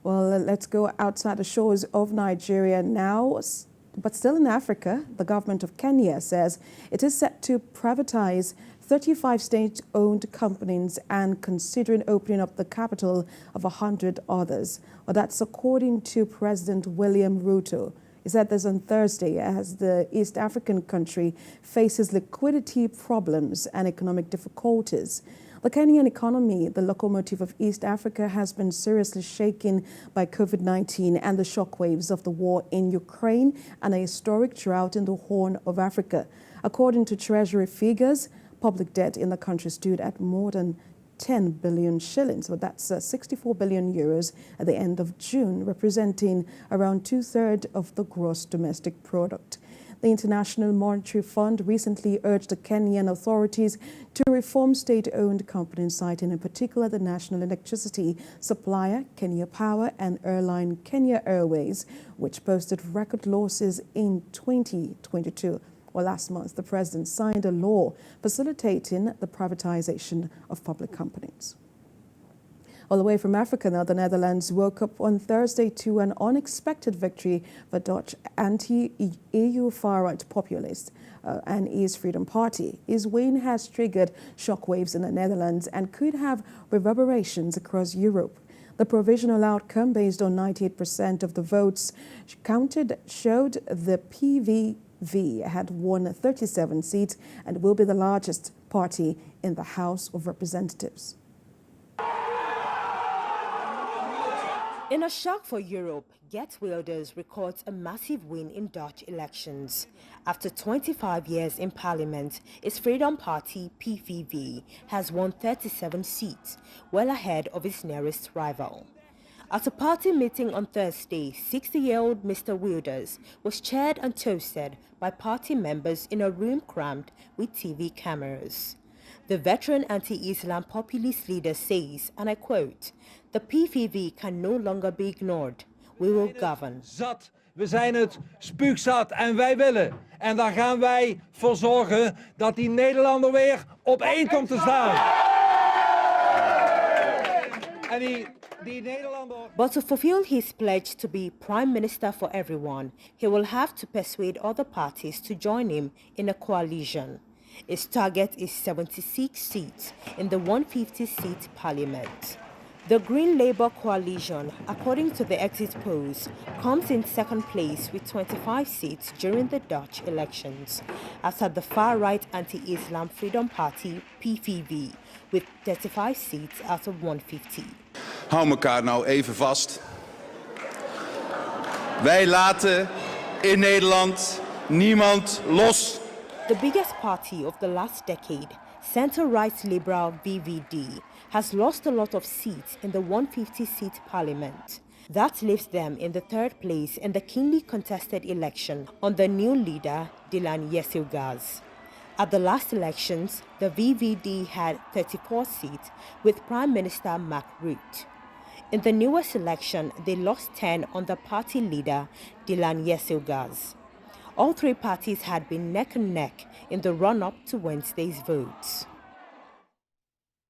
Well, let's go outside the shores of Nigeria now, but still in Africa. The government of Kenya says it is set to privatize 35 state-owned companies and considering opening up the capital of 100 others. Well, that's according to President William Ruto. He said this on Thursday as the East African country faces liquidity problems and economic difficulties. The Kenyan economy, the locomotive of East Africa, has been seriously shaken by COVID-19 and the shockwaves of the war in Ukraine and a historic drought in the Horn of Africa. According to Treasury figures, public debt in the country stood at more than 10 billion shillings, so that's 64 billion euros at the end of June, representing around two-thirds of the gross domestic product. The International Monetary Fund recently urged the Kenyan authorities to reform state-owned companies, citing in particular the national electricity supplier, Kenya Power, and airline Kenya Airways, which posted record losses in 2022. Well, last month, the president signed a law facilitating the privatization of public companies. All the way from Africa now, the Netherlands woke up on Thursday to an unexpected victory for Dutch anti-EU far-right Populist and his Freedom Party. His win has triggered shockwaves in the Netherlands and could have reverberations across Europe. The provisional outcome, based on 98% of the votes counted, showed the PVV had won 37 seats and will be the largest party in the House of Representatives. In a shock for Europe, Geert Wilders records a massive win in Dutch elections. After 25 years in parliament, its Freedom Party, PVV, has won 37 seats, well ahead of its nearest rival. At a party meeting on Thursday, 60-year-old Mr. Wilders was cheered and toasted by party members in a room crammed with TV cameras. The veteran anti-Islam populist leader says, and I quote, "The PVV can no longer be ignored. We will govern." Zat, we zijn het spuugzat en wij willen. En daar gaan wij voor zorgen dat die Nederlander weer op één komt te staan. En die Nederlander... But to fulfill his pledge to be Prime Minister for everyone, he will have to persuade other parties to join him in a coalition. Its target is 76 seats in the 150-seat parliament. The Green Labour coalition, according to the exit polls, comes in second place with 25 seats during the Dutch elections, after the far-right anti-Islam Freedom Party, PVV, with 35 seats out of 150. Hou elkaar nou even vast. Wij laten in Nederland niemand los. The biggest party of the last decade, centre-right Liberal VVD, has lost a lot of seats in the 150-seat parliament. That leaves them in the third place in the keenly contested election on the new leader, Dylan Yesilgaz. At the last elections, the VVD had 34 seats with Prime Minister Mark Rutte. In the newest election, they lost 10 on the party leader, Dylan Yesilgaz. All three parties had been neck and neck in the run-up to Wednesday's votes.